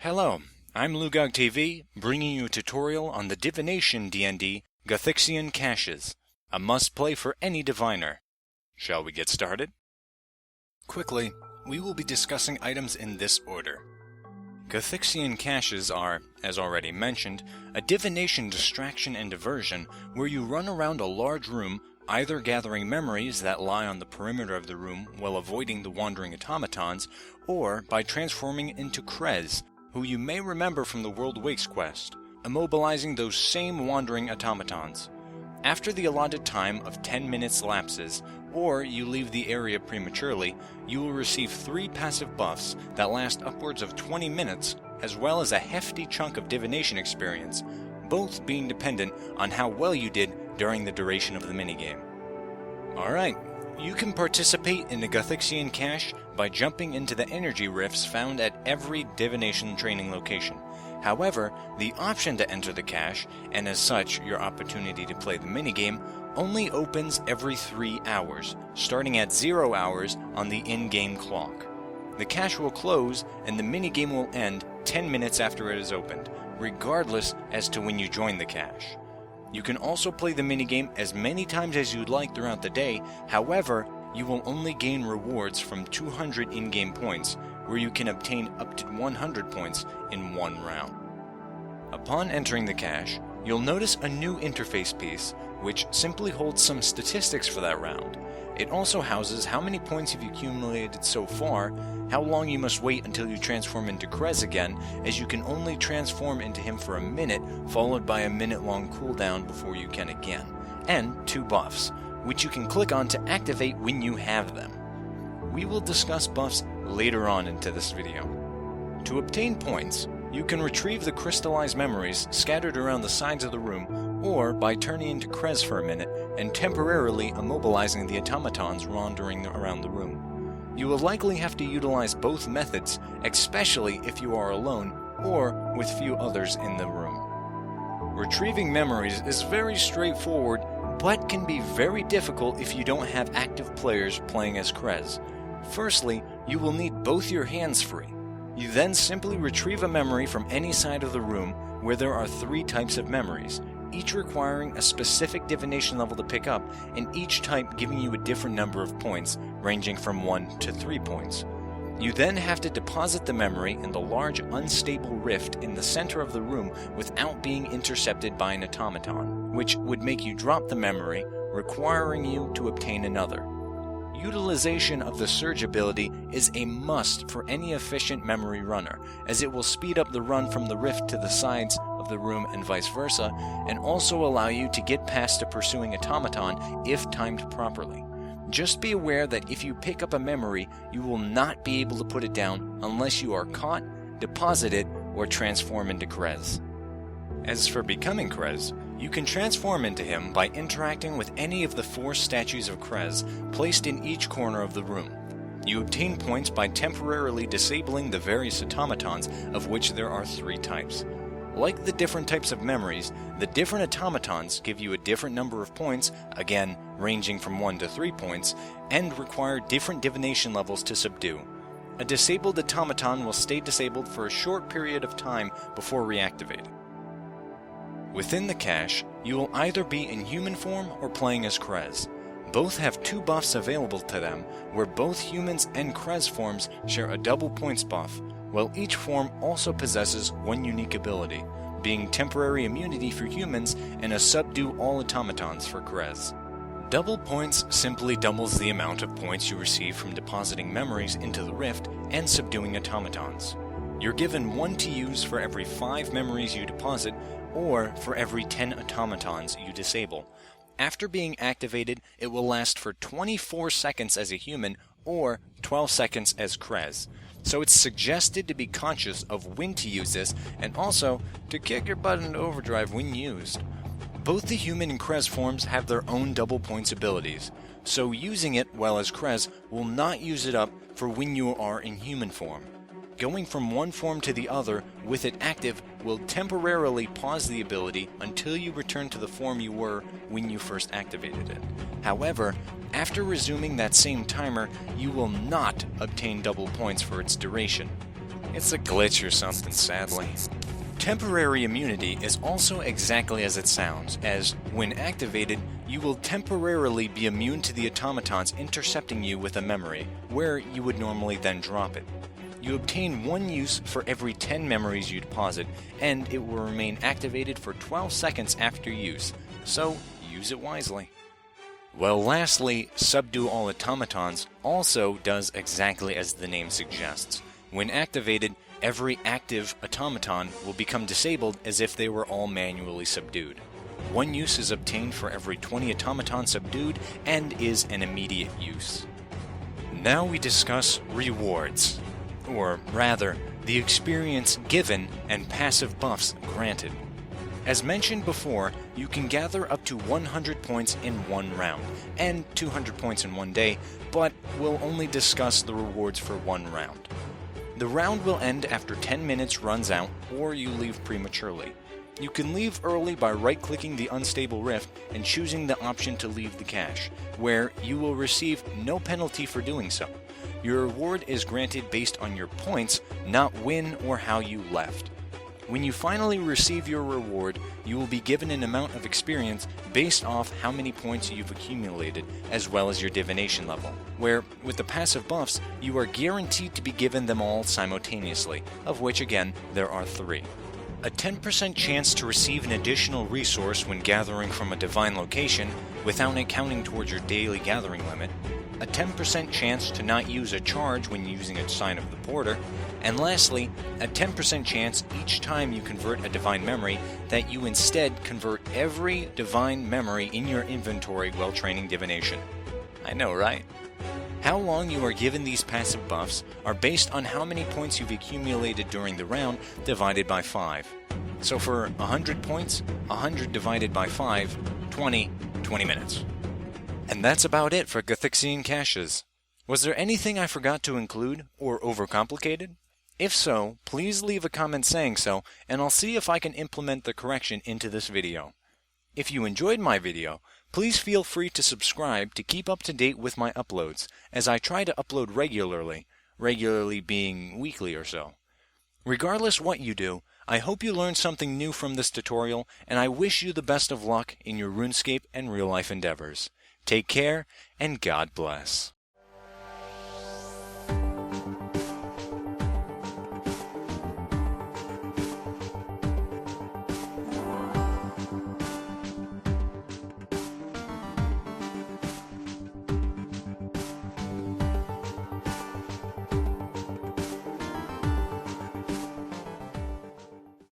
Hello, I'm LugagTv, bringing you a tutorial on the Divination D&D Guthixian Caches, a must-play for any diviner. Shall we get started? Quickly, we will be discussing items in this order. Guthixian Caches are, as already mentioned, a divination distraction and diversion where you run around a large room, either gathering memories that lie on the perimeter of the room while avoiding the wandering automatons, or by transforming into Krez, who you may remember from the World Wakes quest, immobilizing those same wandering automatons. After the allotted time of 10 minutes lapses, or you leave the area prematurely, you will receive 3 passive buffs that last upwards of 20 minutes, as well as a hefty chunk of divination experience, both being dependent on how well you did during the duration of the minigame. Alright, you can participate in the Guthixian Cache by jumping into the energy rifts found at every divination training location. However, the option to enter the cache, and as such your opportunity to play the minigame, only opens every 3 hours, starting at 0 hours on the in-game clock. The cache will close and the minigame will end 10 minutes after it is opened, regardless as to when you join the cache. You can also play the minigame as many times as you'd like throughout the day. However, you will only gain rewards from 200 in-game points, where you can obtain up to 100 points in one round. Upon entering the cache, you'll notice a new interface piece, which simply holds some statistics for that round. It also houses how many points you've accumulated so far, how long you must wait until you transform into Krez again, as you can only transform into him for a minute, followed by a minute-long cooldown before you can again, and 2 buffs, which you can click on to activate when you have them. We will discuss buffs later on into this video. To obtain points, you can retrieve the crystallized memories scattered around the sides of the room, or by turning into Krez for a minute and temporarily immobilizing the automatons wandering around the room. You will likely have to utilize both methods, especially if you are alone or with few others in the room. Retrieving memories is very straightforward, but can be very difficult if you don't have active players playing as Krez. Firstly, you will need both your hands free. You then simply retrieve a memory from any side of the room where there are 3 types of memories, each requiring a specific divination level to pick up, and each type giving you a different number of points, ranging from 1 to 3 points. You then have to deposit the memory in the large unstable rift in the center of the room without being intercepted by an automaton, which would make you drop the memory, requiring you to obtain another. Utilization of the Surge ability is a must for any efficient memory runner, as it will speed up the run from the rift to the sides of the room and vice versa, and also allow you to get past a pursuing automaton if timed properly. Just be aware that if you pick up a memory, you will not be able to put it down unless you are caught, deposited, or transform into Krez. As for becoming Krez, you can transform into him by interacting with any of the 4 statues of Krez placed in each corner of the room. You obtain points by temporarily disabling the various automatons, of which there are 3 types. Like the different types of memories, the different automatons give you a different number of points, again ranging from 1 to 3 points, and require different divination levels to subdue. A disabled automaton will stay disabled for a short period of time before reactivating. Within the cache, you will either be in human form or playing as Krez. Both have 2 buffs available to them, where both humans and Krez forms share a double points buff, while each form also possesses 1 unique ability, being temporary immunity for humans and a subdue all automatons for Krez. Double points simply doubles the amount of points you receive from depositing memories into the rift and subduing automatons. You're given 1 to use for every 5 memories you deposit, or for every 10 automatons you disable. After being activated, it will last for 24 seconds as a human, or 12 seconds as Krez. So it's suggested to be conscious of when to use this, and also to kick your butt into overdrive when used. Both the human and Krez forms have their own double points abilities, so using it while as Krez will not use it up for when you are in human form. Going from one form to the other with it active will temporarily pause the ability until you return to the form you were when you first activated it. However, after resuming that same timer, you will not obtain double points for its duration. It's a glitch or something, sadly. Temporary immunity is also exactly as it sounds, as, when activated, you will temporarily be immune to the automatons intercepting you with a memory, where you would normally then drop it. You obtain 1 use for every 10 memories you deposit, and it will remain activated for 12 seconds after use, so use it wisely. Well, lastly, Subdue All Automatons also does exactly as the name suggests. When activated, every active automaton will become disabled as if they were all manually subdued. 1 use is obtained for every 20 automatons subdued and is an immediate use. Now we discuss rewards, or rather, the experience given and passive buffs granted. As mentioned before, you can gather up to 100 points in 1 round, and 200 points in 1 day, but we'll only discuss the rewards for 1 round. The round will end after 10 minutes runs out, or you leave prematurely. You can leave early by right-clicking the Unstable Rift and choosing the option to leave the cache, where you will receive no penalty for doing so. Your reward is granted based on your points, not when or how you left. When you finally receive your reward, you will be given an amount of experience based off how many points you've accumulated, as well as your divination level, where, with the passive buffs, you are guaranteed to be given them all simultaneously, of which, again, there are 3. A 10% chance to receive an additional resource when gathering from a divine location, without it counting towards your daily gathering limit, a 10% chance to not use a charge when using a Sign of the Porter, and lastly, a 10% chance each time you convert a divine memory that you instead convert every divine memory in your inventory while training divination. I know, right? How long you are given these passive buffs are based on how many points you've accumulated during the round divided by 5. So for 100 points, 100 divided by 5, 20 minutes. And that's about it for Guthixian Caches. Was there anything I forgot to include, or overcomplicated? If so, please leave a comment saying so, and I'll see if I can implement the correction into this video. If you enjoyed my video, please feel free to subscribe to keep up to date with my uploads, as I try to upload regularly being weekly or so. Regardless what you do, I hope you learned something new from this tutorial, and I wish you the best of luck in your RuneScape and real-life endeavors. Take care, and God bless.